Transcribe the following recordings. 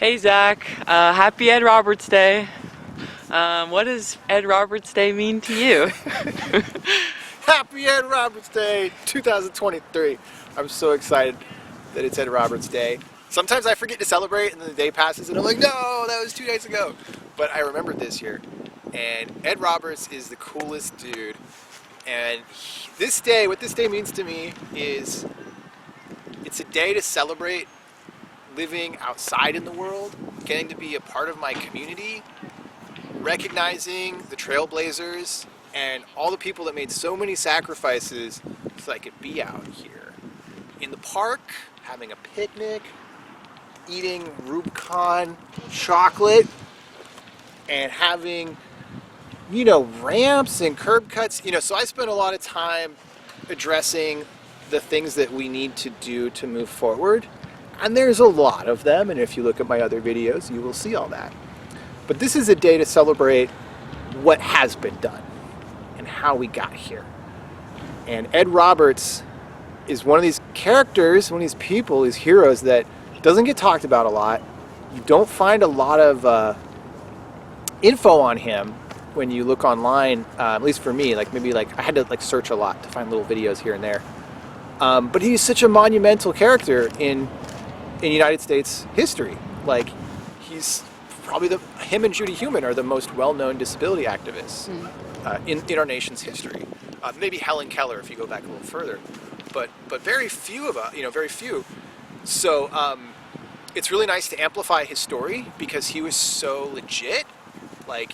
Hey Zach, happy Ed Roberts Day. What does Ed Roberts Day mean to you? Happy Ed Roberts Day 2023. I'm so excited that it's Ed Roberts Day. Sometimes I forget to celebrate and then the day passes and I'm like, no, that was 2 days ago. But I remembered this year. And Ed Roberts is the coolest dude. And this day, what this day means to me is it's a day to celebrate living outside in the world, getting to be a part of my community, recognizing the trailblazers and all the people that made so many sacrifices so I could be out here in the park, having a picnic, eating Rubicon chocolate, and having, ramps and curb cuts. So I spend a lot of time addressing the things that we need to do to move forward. And there's a lot of them, and if you look at my other videos, you will see all that. But this is a day to celebrate what has been done and how we got here. And Ed Roberts is one of these characters, one of these people, these heroes that doesn't get talked about a lot. You don't find a lot of info on him when you look online, at least for me. I had to search a lot to find little videos here and there. But he's such a monumental character in United States history. He's probably him and Judy Heumann are the most well-known disability activists in our nation's history. Maybe Helen Keller if you go back a little further, but very few of us, very few. So it's really nice to amplify his story because he was so legit.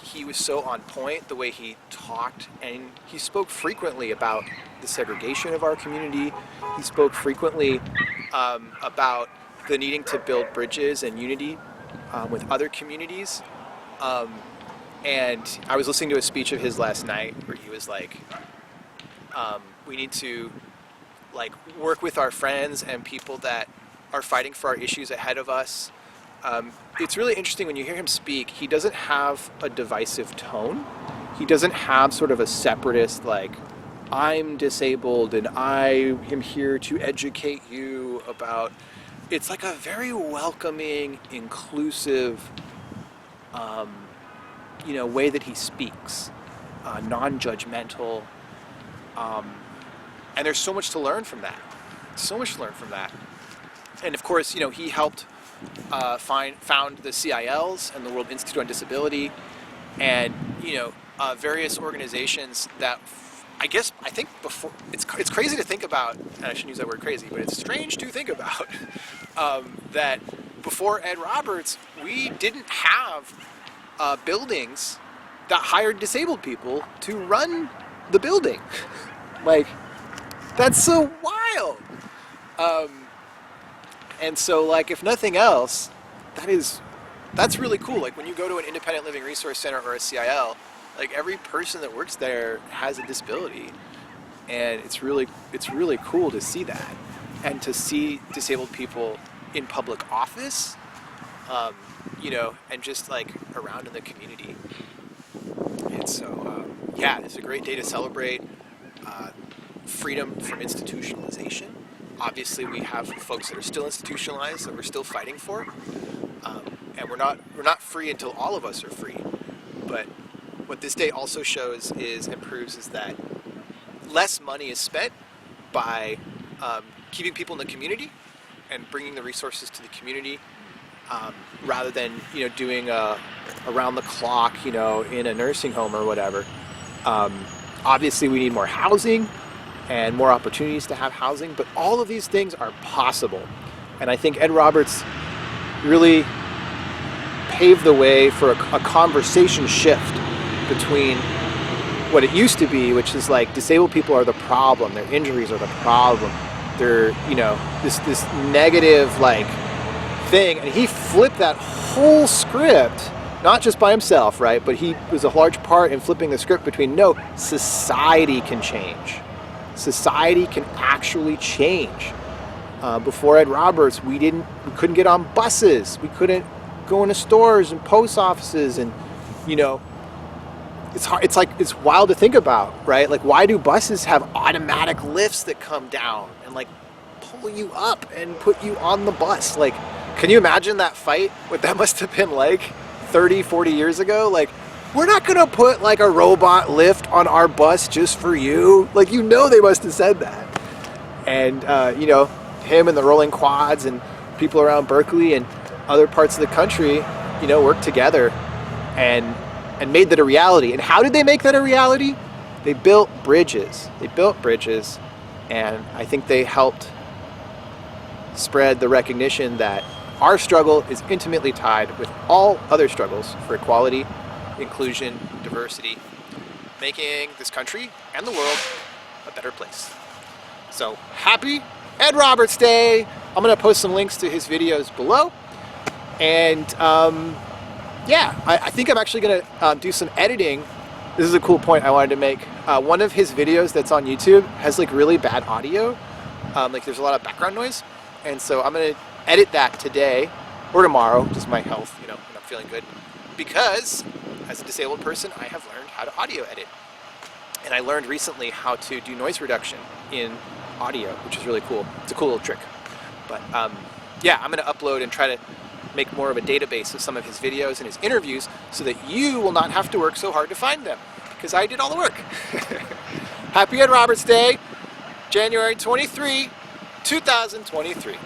He was so on point the way he talked, and he spoke frequently about the segregation of our community. He spoke frequently about the needing to build bridges and unity with other communities. And I was listening to a speech of his last night where he was like, we need to work with our friends and people that are fighting for our issues ahead of us. It's really interesting when you hear him speak. He doesn't have a divisive tone. He doesn't have sort of a separatist, I'm disabled and I am here to educate you about. It's a very welcoming, inclusive, way that he speaks, non-judgmental, and there's so much to learn from that. And of course, he helped found the CILs and the World Institute on Disability, and various organizations that I think before it's crazy to think about, and I shouldn't use that word crazy, but it's strange to think about that before Ed Roberts, we didn't have buildings that hired disabled people to run the building. That's so wild. And so, if nothing else, that's really cool. When you go to an independent living resource center or a CIL, every person that works there has a disability, and it's really cool to see that, and to see disabled people in public office, and just around in the community. And so, it's a great day to celebrate freedom from institutionalization. Obviously, we have folks that are still institutionalized that we're still fighting for, and we're not free until all of us are free. But what this day also shows and proves is that less money is spent by keeping people in the community and bringing the resources to the community, rather than doing around the clock in a nursing home or whatever. Obviously, we need more housing and more opportunities to have housing, but all of these things are possible. And I think Ed Roberts really paved the way for a conversation shift between what it used to be, which is disabled people are the problem, their injuries are the problem, they're this negative thing, and he flipped that whole script, not just by himself, right, but he was a large part in flipping the script between society can change. Society can actually change. Before Ed Roberts, we couldn't get on buses, we couldn't go into stores and post offices, and it's hard. It's wild to think about, right? Why do buses have automatic lifts that come down and pull you up and put you on the bus? Can you imagine that fight? What that must have been like 30, 40 years ago? Like, we're not gonna put like a robot lift on our bus just for you. Like, you know, they must have said that. And you know, him and the rolling quads and people around Berkeley and other parts of the country, you know, worked together and made that a reality. And how did they make that a reality? They built bridges. They built bridges, and I think they helped spread the recognition that our struggle is intimately tied with all other struggles for equality, inclusion, diversity, making this country and the world a better place. So happy Ed Roberts Day. I'm gonna post some links to his videos below. And yeah, I think I'm actually gonna do some editing. This is a cool point I wanted to make. One of his videos that's on YouTube has like really bad audio. Like there's a lot of background noise. And so I'm gonna edit that today or tomorrow, just my health, you know, when I'm feeling good. Because as a disabled person, I have learned how to audio edit. And I learned recently how to do noise reduction in audio, which is really cool. It's a cool little trick. But yeah, I'm gonna upload and try to make more of a database of some of his videos and his interviews so that you will not have to work so hard to find them, because I did all the work. Happy Ed Roberts Day, January 23, 2023.